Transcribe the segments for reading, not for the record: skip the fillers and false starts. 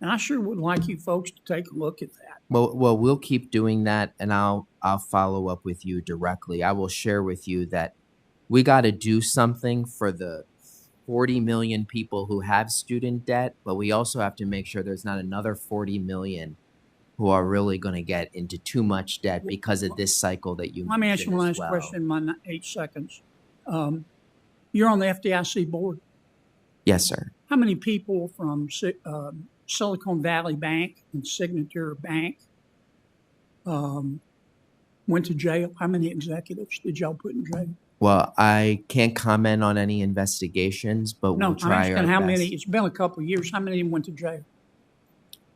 And I sure would like you folks to take a look at that. Well, we'll keep doing that, and I'll follow up with you directly. I will share with you that we got to do something for the 40 million people who have student debt, but we also have to make sure there's not another 40 million who are really going to get into too much debt because of this cycle that you Let me ask you one last well. question in my 8 seconds. You're on the FDIC board. Yes, sir. How many people from Silicon Valley Bank and Signature Bank went to jail? How many executives did y'all put in jail? Well, I can't comment on any investigations, but we'll try our best. I'm asking how many. It's been a couple of years. How many went to jail?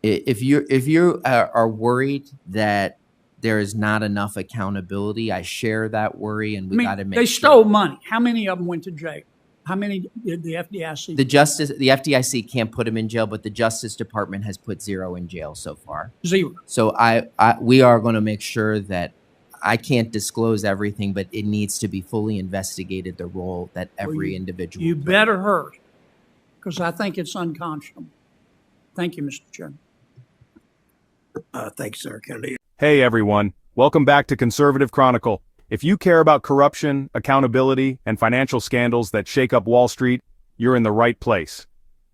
If you are worried that there is not enough accountability, I share that worry, and we got to make sure. They stole money. How many of them went to jail? How many did the FDIC? The FDIC can't put them in jail, but the Justice Department has put 0 in jail so far. 0. So we are going to make sure that I can't disclose everything, but it needs to be fully investigated, the role that every individual. You better hurry, because I think it's unconscionable. Thank you, Mr. Chairman. Thanks, Senator Kennedy. Hey, everyone. Welcome back to Conservative Chronicle. If you care about corruption, accountability, and financial scandals that shake up Wall Street, you're in the right place.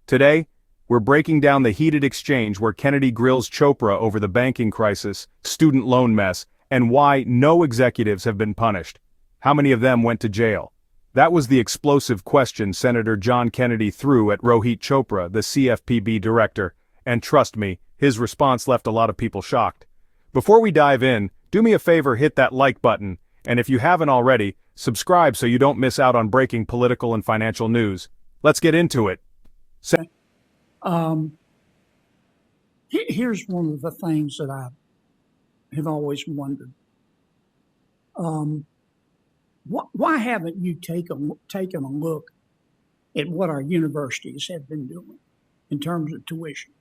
Today, we're breaking down the heated exchange where Kennedy grills Chopra over the banking crisis, student loan mess, and why no executives have been punished. How many of them went to jail? That was the explosive question Senator John Kennedy threw at Rohit Chopra, the CFPB Director, and trust me, his response left a lot of people shocked. Before we dive in, do me a favor, hit that like button, and if you haven't already, subscribe so you don't miss out on breaking political and financial news. Let's get into it. Here's one of the things that I have always wondered. Why haven't you taken a look at what our universities have been doing in terms of tuition?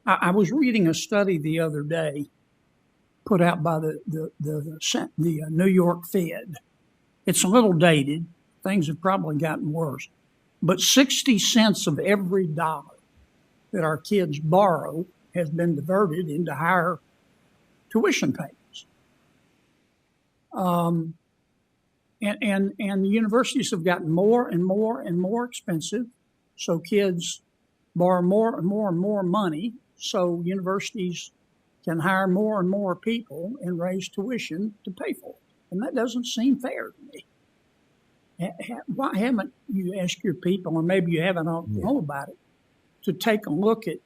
I was reading a study the other day put out by the New York Fed. It's a little dated. Things have probably gotten worse. But 60 cents of every dollar that our kids borrow has been diverted into higher tuition payments. And the universities have gotten more and more and more expensive. So kids borrow more and more and more money. So universities can hire more and more people and raise tuition to pay for it. And that doesn't seem fair to me. Why haven't you asked your people, or maybe you haven't know about it, to take a look at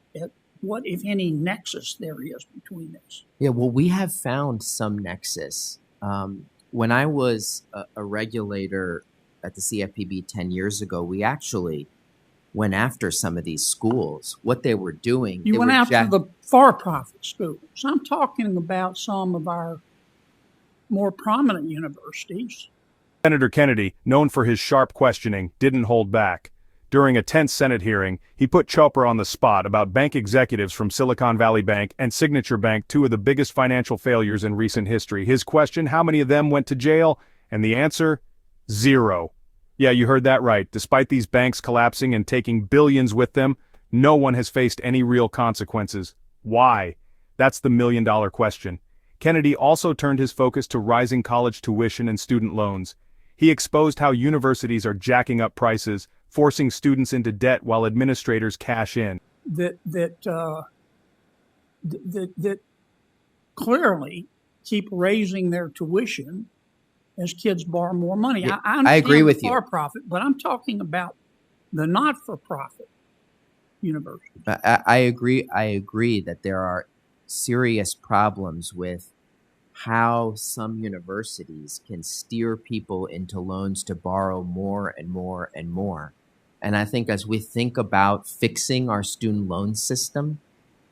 what, if any, nexus there is between this? Yeah, well, we have found some nexus. When I was a regulator at the CFPB 10 years ago, we actually went after some of these schools. What they were doing. You went after the for-profit schools. I'm talking about some of our more prominent universities. Senator Kennedy, known for his sharp questioning, didn't hold back. During a tense Senate hearing, he put Chopra on the spot about bank executives from Silicon Valley Bank and Signature Bank, 2 of the biggest financial failures in recent history. His question, how many of them went to jail? And the answer, 0. Yeah, you heard that right. Despite these banks collapsing and taking billions with them, no one has faced any real consequences. Why? That's the million-dollar question. Kennedy also turned his focus to rising college tuition and student loans. He exposed how universities are jacking up prices, forcing students into debt while administrators cash in. That clearly keep raising their tuition as kids borrow more money. Yeah, I agree with you. For-profit, but I'm talking about the not-for-profit universities. I agree that there are serious problems with how some universities can steer people into loans to borrow more and more and more. And I think as we think about fixing our student loan system,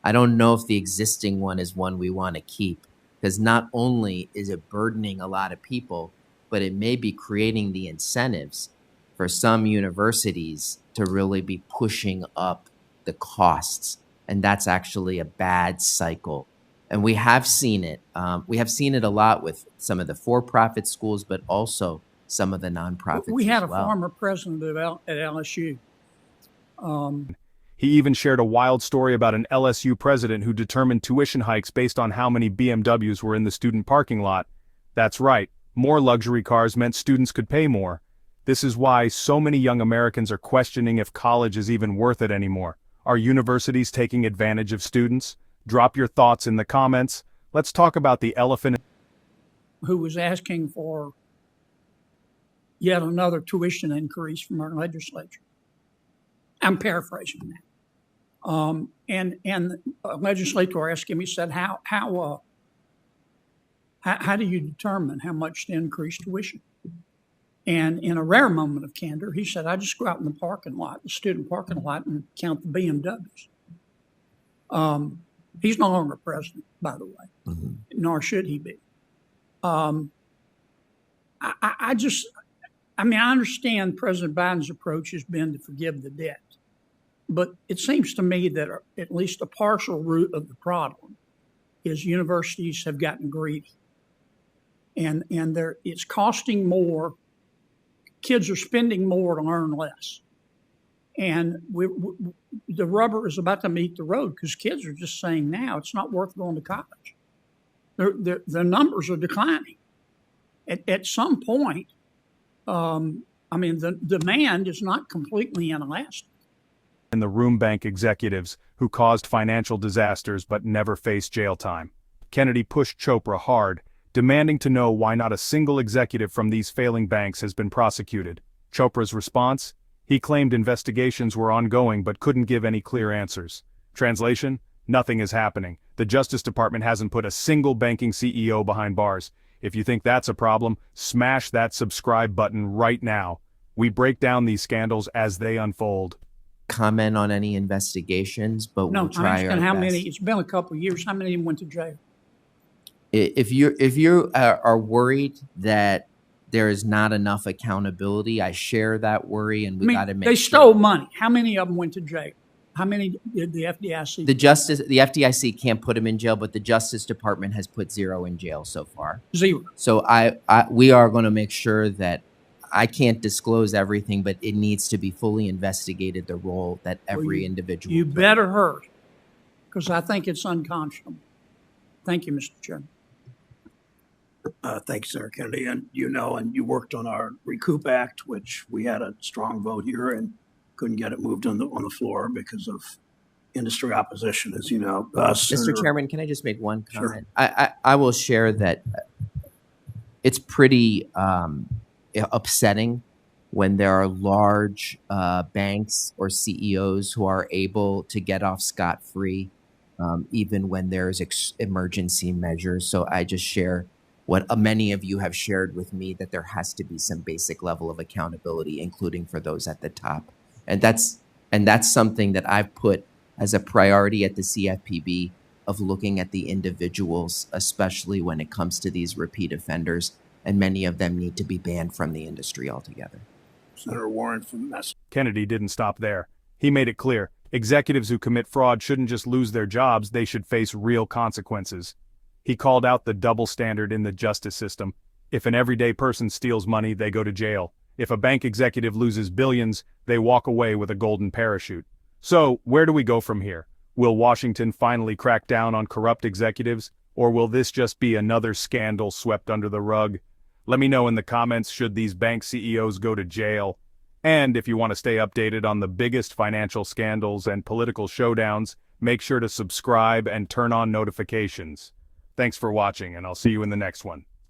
I don't know if the existing one is one we want to keep, because not only is it burdening a lot of people, but it may be creating the incentives for some universities to really be pushing up the costs. And that's actually a bad cycle. And we have seen it. We have seen it a lot with some of the for-profit schools, but also some of the nonprofits. We had as a well. former president at LSU. He even shared a wild story about an LSU president who determined tuition hikes based on how many BMWs were in the student parking lot. That's right, more luxury cars meant students could pay more. This is why so many young Americans are questioning if college is even worth it anymore. Are universities taking advantage of students? Drop your thoughts in the comments. Let's talk about the elephant. Who was asking for yet another tuition increase from our legislature. I'm paraphrasing that. And a legislator asked him, he said, how do you determine how much to increase tuition? And in a rare moment of candor, he said, I just go out in the parking lot, the student parking lot, and count the BMWs. He's no longer president, by the way, nor should he be. I understand President Biden's approach has been to forgive the debt. But it seems to me that at least a partial root of the problem is universities have gotten greedy. And it's costing more. Kids are spending more to learn less. And the rubber is about to meet the road because kids are just saying now it's not worth going to college. The numbers are declining. At some point, the demand is not completely inelastic. And the room bank executives who caused financial disasters but never faced jail time. Kennedy pushed Chopra hard, demanding to know why not a single executive from these failing banks has been prosecuted. Chopra's response? He claimed investigations were ongoing but couldn't give any clear answers. Translation? Nothing is happening. The Justice Department hasn't put a single banking CEO behind bars. If you think that's a problem, smash that subscribe button right now. We break down these scandals as they unfold. Comment on any investigations, but we'll try our best. I'm asking how many. It's been a couple of years. How many of them went to jail? If you are worried that there is not enough accountability, I share that worry, and we got to make. They stole money. How many of them went to jail? How many did the FDIC? The FDIC can't put them in jail, but the Justice Department has put 0 in jail so far. 0. So we are going to make sure that. I can't disclose everything, but it needs to be fully investigated, the role that every individual You plays. better hurry, because I think it's unconscionable. Thank you, Mr. Chairman. Thank you, Senator Kennedy. And you worked on our Recoup Act, which we had a strong vote here and couldn't get it moved on the floor because of industry opposition, as you know. Mr. Chairman, can I just make one comment? Sure. I will share that it's pretty upsetting when there are large banks or CEOs who are able to get off scot-free, even when there's emergency measures. So I just share what many of you have shared with me, that there has to be some basic level of accountability, including for those at the top. And that's something that I've put as a priority at the CFPB, of looking at the individuals, especially when it comes to these repeat offenders. And many of them need to be banned from the industry altogether. Senator Warren from the mess. Kennedy didn't stop there. He made it clear, executives who commit fraud shouldn't just lose their jobs, they should face real consequences. He called out the double standard in the justice system. If an everyday person steals money, they go to jail. If a bank executive loses billions, they walk away with a golden parachute. So, where do we go from here? Will Washington finally crack down on corrupt executives, or will this just be another scandal swept under the rug? Let me know in the comments, should these bank CEOs go to jail? And if you want to stay updated on the biggest financial scandals and political showdowns, make sure to subscribe and turn on notifications. Thanks for watching, and I'll see you in the next one.